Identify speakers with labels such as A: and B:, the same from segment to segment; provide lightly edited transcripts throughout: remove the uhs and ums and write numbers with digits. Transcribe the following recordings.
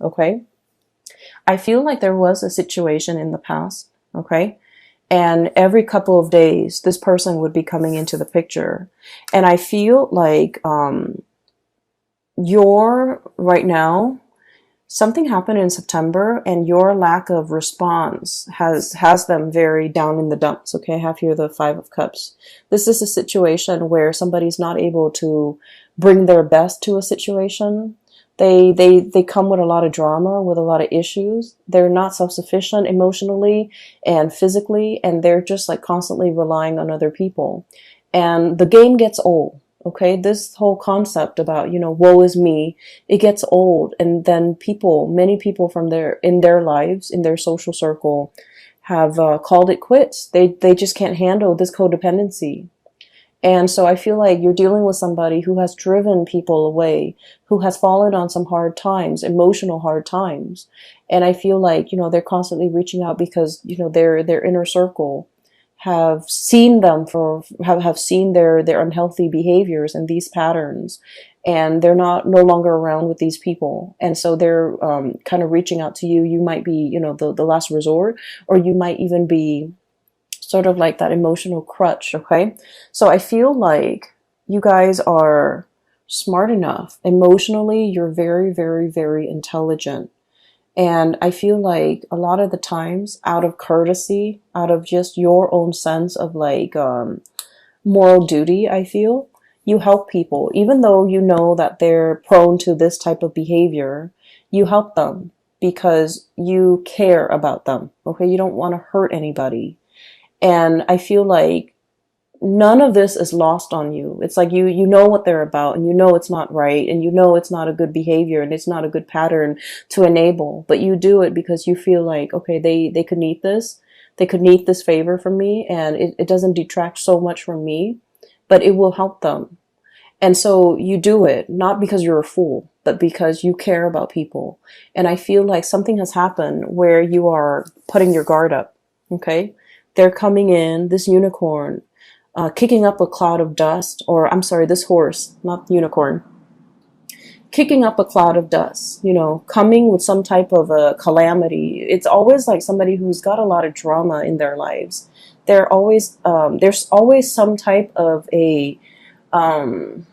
A: Okay. I feel like there was a situation in the past. Okay. And every couple of days, this person would be coming into the picture. And I feel like, you're right now, something happened in September and your lack of response has them very down in the dumps. Okay, I have here the 5 of Cups. This is a situation where somebody's not able to bring their best to a situation. They come with a lot of drama, with a lot of issues. They're not self-sufficient emotionally and physically, and they're just like constantly relying on other people. And the game gets old. Okay, this whole concept about, woe is me, it gets old. And then many people from in their lives, in their social circle, have called it quits. They just can't handle this codependency. And so I feel like you're dealing with somebody who has driven people away, who has fallen on some hard times, emotional hard times. And I feel like, they're constantly reaching out because, their inner circle have seen them have seen their unhealthy behaviors and these patterns, and they're no longer around with these people, and so they're kind of reaching out to you. You might be, the last resort, or you might even be sort of like that emotional crutch. Okay, so I feel like you guys are smart enough emotionally. You're very, very, very intelligent. And I feel like a lot of the times, out of courtesy, out of just your own sense of like moral duty, I feel you help people, even though you know that they're prone to this type of behavior. You help them because you care about them. Okay, you don't want to hurt anybody. And I feel like none of this is lost on you. It's like you know what they're about, and you know it's not right, and you know it's not a good behavior, and it's not a good pattern to enable, but you do it because you feel like, okay, they could need this. They could need this favor from me, and it doesn't detract so much from me, but it will help them. And so you do it not because you're a fool, but because you care about people. And I feel like something has happened where you are putting your guard up. Okay, they're coming in, this unicorn, kicking up a cloud of dust, or I'm sorry, this horse, not unicorn, kicking up a cloud of dust, coming with some type of a calamity. It's always like somebody who's got a lot of drama in their lives. There's always some type of um,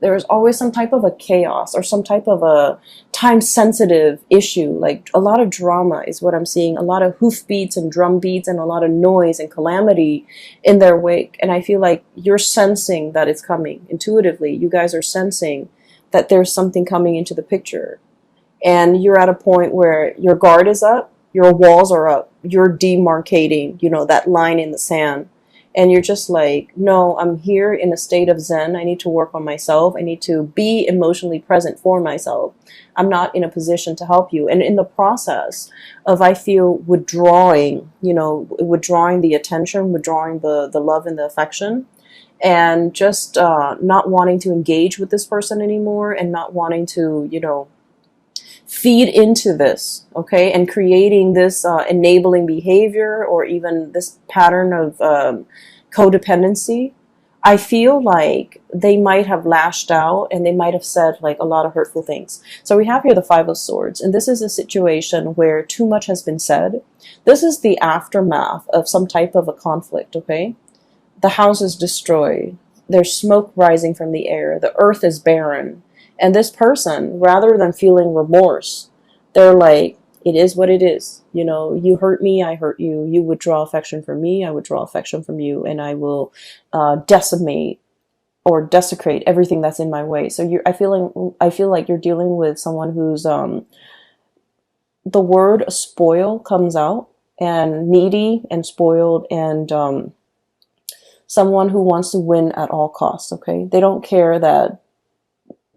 A: there's always some type of a chaos or some type of a time sensitive issue. Like a lot of drama is what I'm seeing, a lot of hoof beats and drum beats and a lot of noise and calamity in their wake. And I feel like you're sensing that it's coming intuitively. You guys are sensing that there's something coming into the picture, and you're at a point where your guard is up, your walls are up, you're demarcating, that line in the sand. And you're just like, no, I'm here in a state of Zen. I need to work on myself. I need to be emotionally present for myself. I'm not in a position to help you. And in the process of, I feel, withdrawing the attention, withdrawing the love and the affection, and just not wanting to engage with this person anymore, and not wanting to, feed into this, okay, and creating this enabling behavior, or even this pattern of codependency. I feel like they might have lashed out, and they might have said like a lot of hurtful things. So we have here the 5 of Swords, and this is a situation where too much has been said. This is the aftermath of some type of a conflict, okay? The house is destroyed. There's smoke rising from the air. The earth is barren. And this person, rather than feeling remorse, they're like, it is what it is. You hurt me, I hurt you. You withdraw affection from me, I withdraw affection from you, and I will decimate or desecrate everything that's in my way. So I feel like you're dealing with someone who's the word spoil comes out, and needy and spoiled, and someone who wants to win at all costs. Okay, they don't care that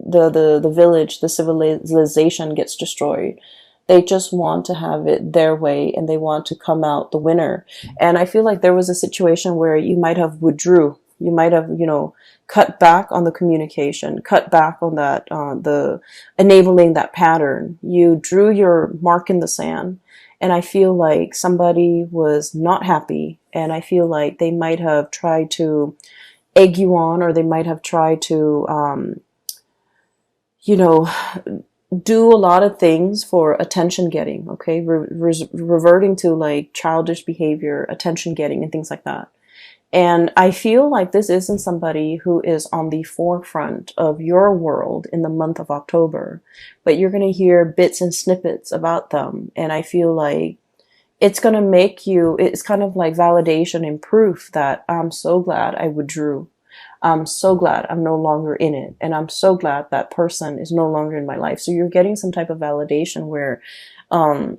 A: the village, the civilization gets destroyed. They just want to have it their way, and they want to come out the winner. And I feel like there was a situation where you might have withdrew. You might have, cut back on the communication, cut back on that, the enabling that pattern. You drew your mark in the sand. And I feel like somebody was not happy. And I feel like they might have tried to egg you on, or they might have tried to, you know, do a lot of things for attention getting, okay? Reverting to like childish behavior, attention getting, and things like that. And I feel like this isn't somebody who is on the forefront of your world in the month of October, but you're going to hear bits and snippets about them. And I feel like it's going to make you, it's kind of like validation and proof that I'm so glad I withdrew. I'm so glad I'm no longer in it. And I'm so glad that person is no longer in my life. So you're getting some type of validation um,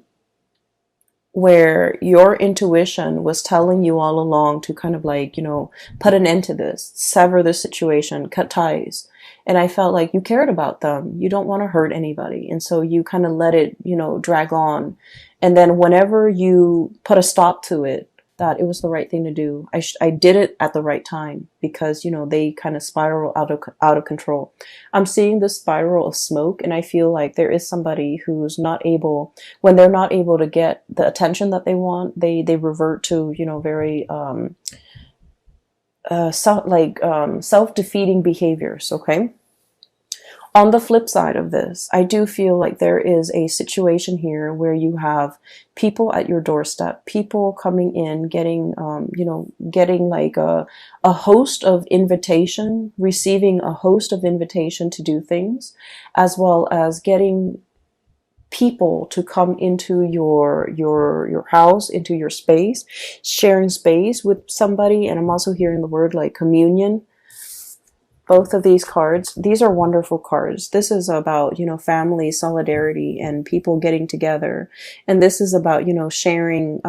A: where your intuition was telling you all along to kind of like, you know, put an end to this, sever this situation, cut ties. And I felt like you cared about them. You don't want to hurt anybody. And so you kind of let it, you know, drag on. And then whenever you put a stop to it, that it was the right thing to do. I did it at the right time because, you know, they kind of spiral out of control. I'm seeing this spiral of smoke, and I feel like there is somebody who's not able, when they're not able to get the attention that they want, they revert to, you know, very self-defeating behaviors, okay? On the flip side of this, I do feel like there is a situation here where you have people at your doorstep, people coming in, getting, you know, getting like a host of invitation, receiving a host of invitation to do things, as well as getting people to come into your house, into your space, sharing space with somebody. And I'm also hearing the word like communion. Both of these cards, these are wonderful cards. This is about, you know, family, solidarity, and people getting together. And this is about, you know, sharing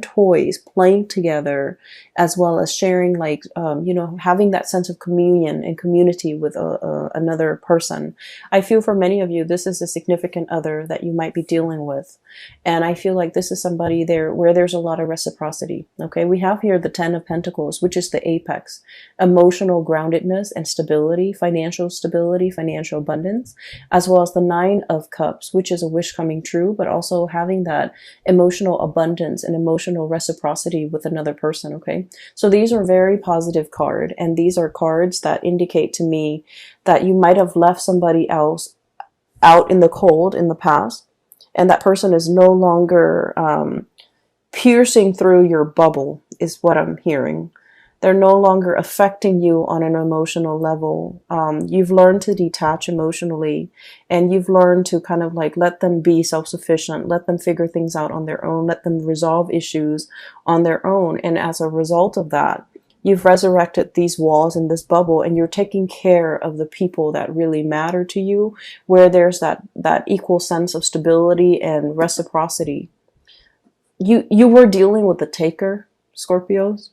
A: toys, playing together, as well as sharing like, you know, having that sense of communion and community with another person. I feel for many of you, this is a significant other that you might be dealing with. And I feel like this is somebody there where there's a lot of reciprocity. Okay. We have here the 10 of Pentacles, which is the apex, emotional groundedness and stability, financial abundance, as well as the 9 of Cups, which is a wish coming true, but also having that emotional abundance and emotional reciprocity with another person. Okay. So these are very positive cards, and these are cards that indicate to me that you might have left somebody else out in the cold in the past, and that person is no longer piercing through your bubble, is what I'm hearing. They're no longer affecting you on an emotional level. You've learned to detach emotionally, and you've learned to kind of like let them be self-sufficient, let them figure things out on their own, let them resolve issues on their own. And as a result of that, you've resurrected these walls in this bubble, and you're taking care of the people that really matter to you, where there's that equal sense of stability and reciprocity. You were dealing with the taker, Scorpios,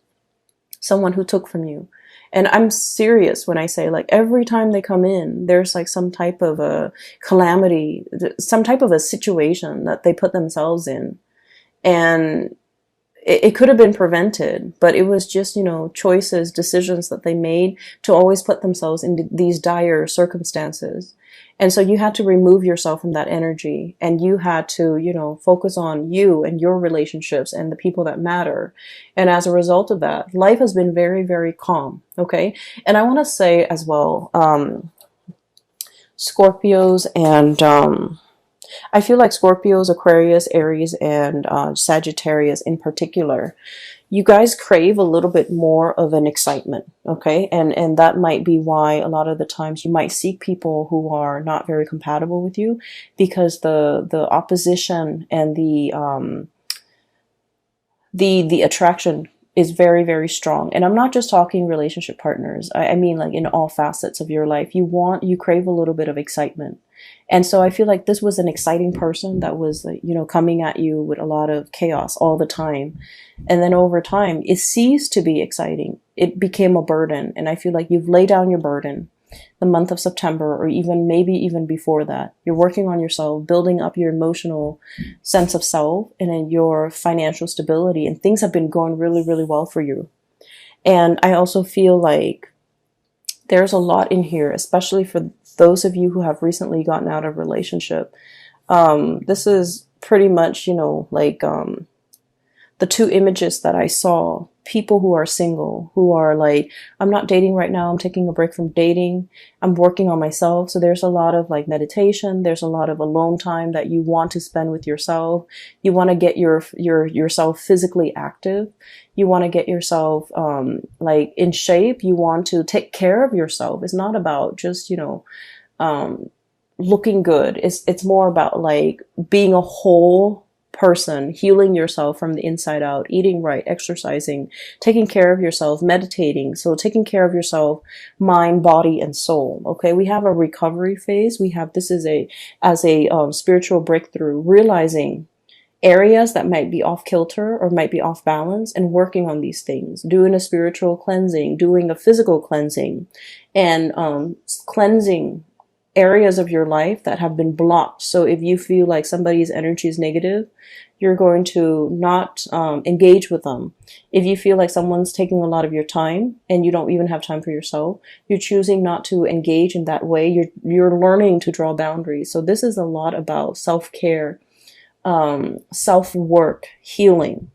A: someone who took from you. And I'm serious when I say, like, every time they come in, there's like some type of a calamity, some type of a situation that they put themselves in. And it could have been prevented, but it was just, you know, choices, decisions that they made to always put themselves in these dire circumstances. And so you had to remove yourself from that energy, and you had to, you know, focus on you and your relationships and the people that matter. And as a result of that, life has been very, very calm. Okay. And I want to say as well, Scorpios and, I feel like Scorpios, Aquarius, Aries, and Sagittarius in particular, you guys crave a little bit more of an excitement, okay? And that might be why a lot of the times you might seek people who are not very compatible with you, because the opposition and the attraction is very, very strong. And I'm not just talking relationship partners. I mean, like, in all facets of your life, you crave a little bit of excitement. And so I feel like this was an exciting person that was, you know, coming at you with a lot of chaos all the time. And then over time, it ceased to be exciting. It became a burden. And I feel like you've laid down your burden the month of September, or even maybe even before that. You're working on yourself, building up your emotional sense of self and then your financial stability. And things have been going really, really well for you. And I also feel like there's a lot in here, especially for those of you who have recently gotten out of a relationship. This is pretty much, you know, like the two images that I saw people who are single, who are like, I'm not dating right now, I'm taking a break from dating, I'm working on myself. So there's a lot of like meditation, there's a lot of alone time that you want to spend with yourself. You want to get yourself physically active. You want to get yourself like in shape. You want to take care of yourself. It's not about just, looking good. It's more about like being a whole person, healing yourself from the inside out, eating right, exercising, taking care of yourself, meditating. So taking care of yourself, mind, body, and soul. Okay. We have a recovery phase. We have, this is as a spiritual breakthrough, realizing areas that might be off kilter or might be off balance and working on these things, doing a spiritual cleansing, doing a physical cleansing, and cleansing areas of your life that have been blocked. So if you feel like somebody's energy is negative, you're going to not engage with them. If you feel like someone's taking a lot of your time and you don't even have time for yourself, you're choosing not to engage in that way. You're learning to draw boundaries. So this is a lot about self-care, self-work, healing.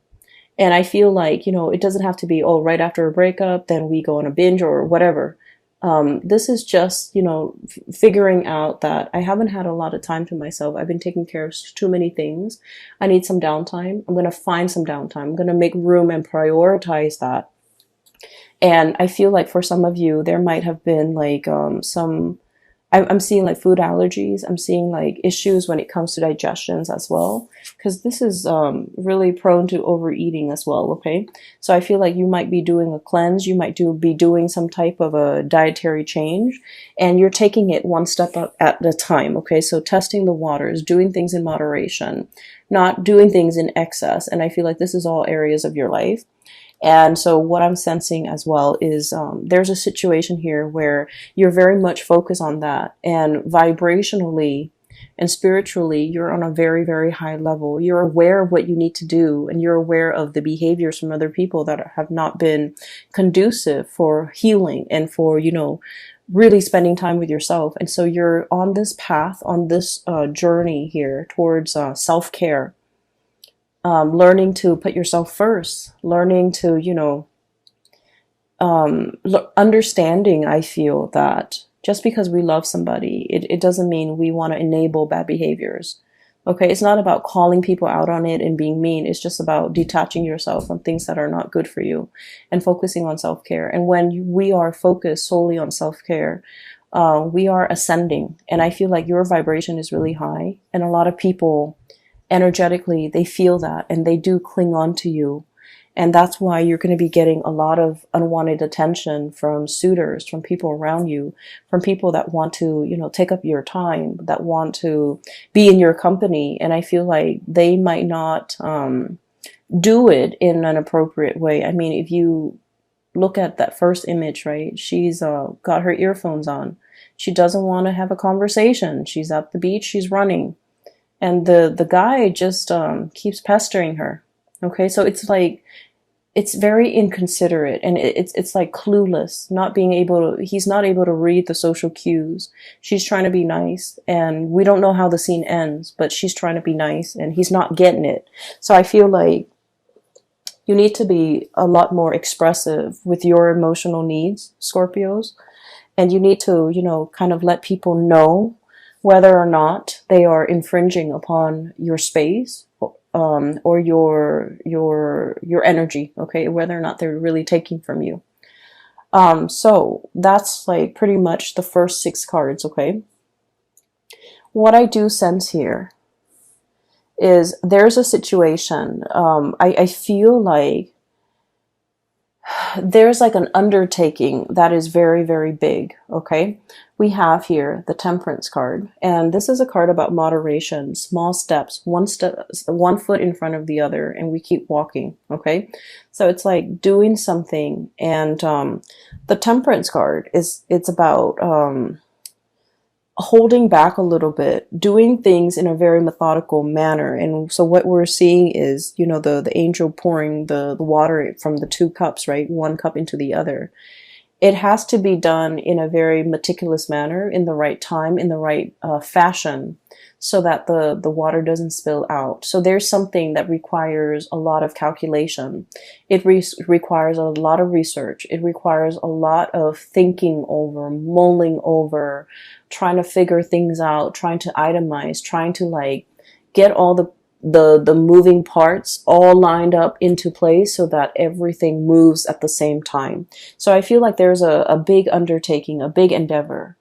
A: And I feel like, it doesn't have to be, oh, right after a breakup, then we go on a binge or whatever. This is just, figuring out that I haven't had a lot of time to myself. I've been taking care of too many things. I need some downtime. I'm going to find some downtime. I'm going to make room and prioritize that. And I feel like for some of you, there might have been like I'm seeing like food allergies. I'm seeing like issues when it comes to digestions as well, because this is really prone to overeating as well. Okay. So I feel like you might be doing a cleanse. You might be doing some type of a dietary change, and you're taking it one step at a time. Okay. So testing the waters, doing things in moderation, not doing things in excess. And I feel like this is all areas of your life. And so what I'm sensing as well is there's a situation here where you're very much focused on that. And vibrationally and spiritually, you're on a very, very high level. You're aware of what you need to do, and you're aware of the behaviors from other people that have not been conducive for healing and for, really spending time with yourself. And so you're on this path, on this journey here towards self-care. Learning to put yourself first, learning to, understanding, I feel that just because we love somebody, it doesn't mean we want to enable bad behaviors. Okay. It's not about calling people out on it and being mean. It's just about detaching yourself from things that are not good for you and focusing on self-care. And when we are focused solely on self-care, we are ascending. And I feel like your vibration is really high, and a lot of people energetically, they feel that and they do cling on to you. And that's why you're going to be getting a lot of unwanted attention from suitors, from people around you, from people that want to, take up your time, that want to be in your company. And I feel like they might not do it in an appropriate way. I mean, if you look at that first image, right? She's got her earphones on. She doesn't want to have a conversation. She's at the beach. She's running. And the guy just keeps pestering her. Okay, so it's like, it's very inconsiderate, and it's like clueless, he's not able to read the social cues. She's trying to be nice, and we don't know how the scene ends, but she's trying to be nice and he's not getting it. So I feel like you need to be a lot more expressive with your emotional needs, Scorpios. And you need to, kind of let people know whether or not they are infringing upon your space, or your energy, okay, whether or not they're really taking from you. So that's like pretty much the first 6 cards, okay? What I do sense here is there's a situation, I feel like there's like an undertaking that is very, very big, okay? We have here the Temperance card, and this is a card about moderation, small steps, one foot in front of the other, and we keep walking, okay? So it's like doing something, and the Temperance card it's about holding back a little bit, doing things in a very methodical manner. And so what we're seeing is, the angel pouring the water from the 2 cups, right? 1 cup into the other. It has to be done in a very meticulous manner, in the right time, in the right fashion, so that the water doesn't spill out. So there's something that requires a lot of calculation. It requires a lot of research. It requires a lot of thinking over, mulling over, trying to figure things out, trying to itemize, trying to like get all the moving parts all lined up into place so that everything moves at the same time. So I feel like there's a big undertaking, a big endeavor.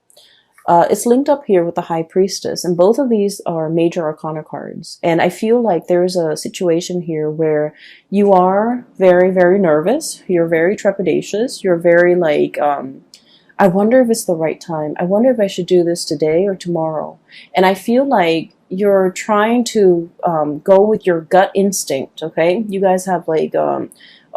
A: It's linked up here with the High Priestess, and both of these are major arcana cards. And I feel like there's a situation here where you are very, very nervous. You're very trepidatious. You're very like, I wonder if it's the right time. I wonder if I should do this today or tomorrow. And I feel like you're trying to go with your gut instinct, okay? You guys have like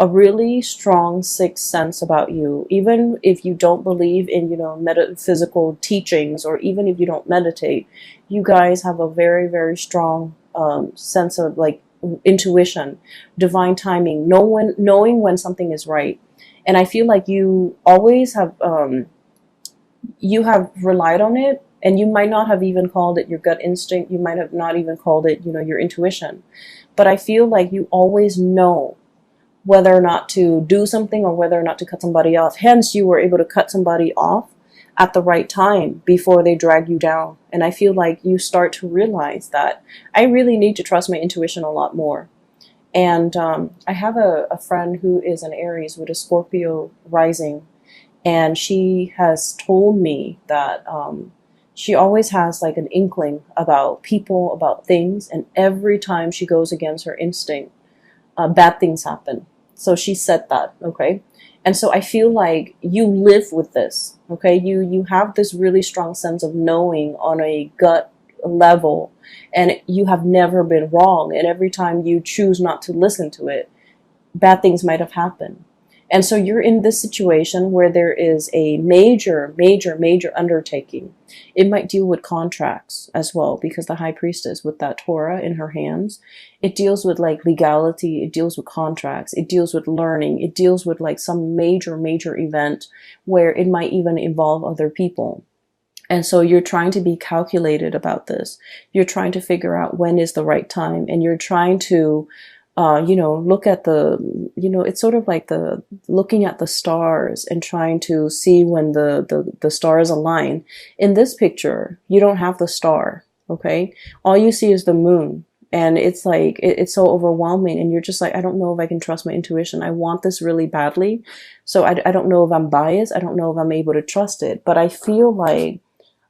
A: a really strong sixth sense about you. Even if you don't believe in, metaphysical teachings, or even if you don't meditate, you guys have a very, very strong sense of like intuition, divine timing, knowing when something is right. And I feel like you always have, you have relied on it, and you might not have even called it your gut instinct. You might have not even called it, your intuition. But I feel like you always know whether or not to do something or whether or not to cut somebody off. Hence, you were able to cut somebody off at the right time before they drag you down. And I feel like you start to realize that I really need to trust my intuition a lot more. And I have a friend who is an Aries with a Scorpio rising, and she has told me that she always has like an inkling about people, about things, and every time she goes against her instinct, bad things happen. So she said that, okay? And so I feel like you live with this, okay? You have this really strong sense of knowing on a gut level, and you have never been wrong. And every time you choose not to listen to it, bad things might have happened. And so you're in this situation where there is a major, major, major undertaking. It might deal with contracts as well, because the High Priestess with that Torah in her hands, it deals with like legality, it deals with contracts, it deals with learning, it deals with like some major, major event where it might even involve other people. And so you're trying to be calculated about this. You're trying to figure out when is the right time, and you're trying to look at it's sort of like looking at the stars and trying to see when the stars align. In this picture, you don't have the star, okay? All you see is the moon. And it's like, it's so overwhelming. And you're just like, I don't know if I can trust my intuition. I want this really badly. So I don't know if I'm biased. I don't know if I'm able to trust it. But I feel like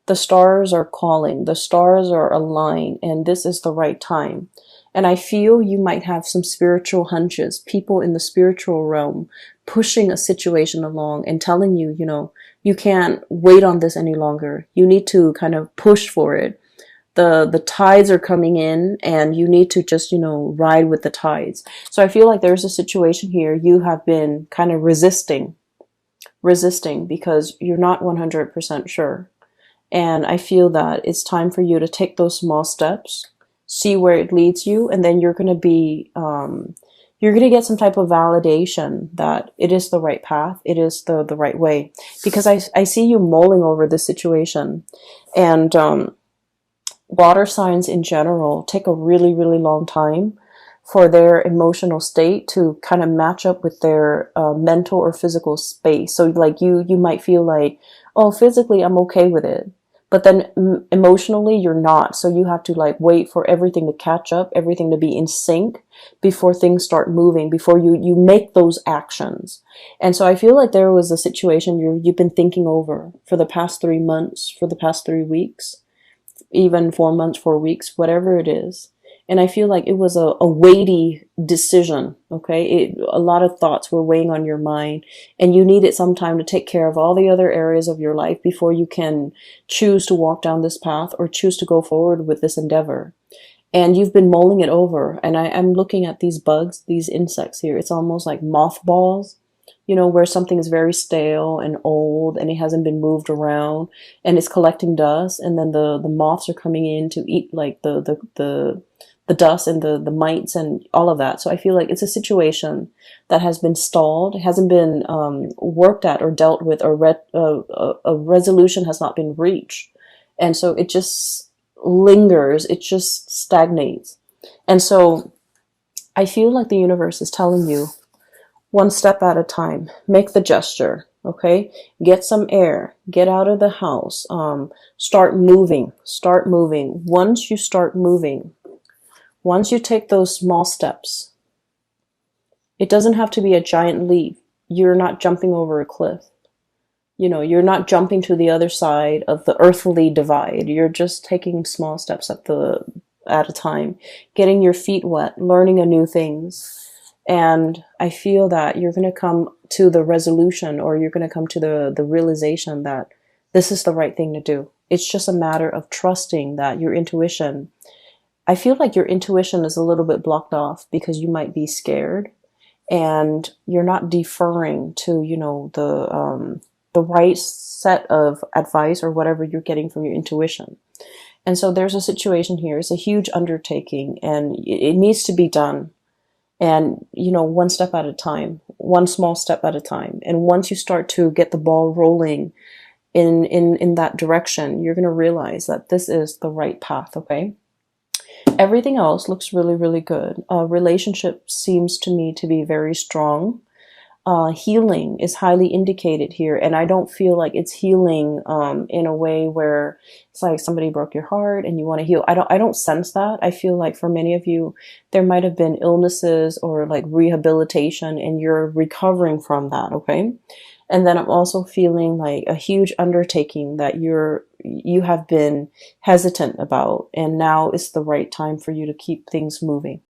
A: the stars are calling. The stars are aligned. And this is the right time. And I feel you might have some spiritual hunches, people in the spiritual realm pushing a situation along and telling you, you can't wait on this any longer. You need to kind of push for it. The tides are coming in, and you need to just, ride with the tides. So I feel like there's a situation here you have been kind of resisting because you're not 100% sure. And I feel that it's time for you to take those small steps, see where it leads you, and then you're going to be, you're going to get some type of validation that it is the right path, it is the right way. Because I see you mulling over this situation. And water signs in general take a really, really long time for their emotional state to kind of match up with their mental or physical space. So like you might feel like, oh, physically I'm okay with it, but then emotionally you're not. So you have to like wait for everything to catch up, everything to be in sync before things start moving, before you make those actions. And so I feel like there was a situation you've been thinking over for the past 3 months, for the past 3 weeks, even 4 months, 4 weeks, whatever it is. And I feel like it was a weighty decision, okay? A lot of thoughts were weighing on your mind, and you needed some time to take care of all the other areas of your life before you can choose to walk down this path or choose to go forward with this endeavor. And you've been mulling it over, and I'm looking at these bugs, these insects here. It's almost like mothballs, where something is very stale and old and it hasn't been moved around and it's collecting dust, and then the moths are coming in to eat like the dust and the mites and all of that. So I feel like it's a situation that has been stalled, it hasn't been worked at or dealt with, or a resolution has not been reached. And so it just lingers, it just stagnates. And so I feel like the universe is telling you, one step at a time, make the gesture. Okay, get some air, get out of the house, start moving, start moving. Once you start moving, once you take those small steps, it doesn't have to be a giant leap. You're not jumping over a cliff. You know, you're not jumping to the other side of the earthly divide. You're just taking small steps at a time, getting your feet wet, learning a new things. And I feel that you're going to come to the resolution, or you're going to come to the realization that this is the right thing to do. It's just a matter of trusting that your intuition, I feel like your intuition is a little bit blocked off because you might be scared and you're not deferring to, you know, the right set of advice or whatever you're getting from your intuition. And so there's a situation here. It's a huge undertaking and it needs to be done. And, you know, one step at a time, one small step at a time. And once you start to get the ball rolling in that direction, you're going to realize that this is the right path. Okay. Everything else looks really, really good. Relationship seems to me to be very strong. Healing is highly indicated here, and I don't feel like it's healing in a way where it's like somebody broke your heart and you want to heal. I don't sense that. I feel like for many of you, there might have been illnesses or like rehabilitation, and you're recovering from that. Okay. And then I'm also feeling like a huge undertaking that you have been hesitant about, and now is the right time for you to keep things moving.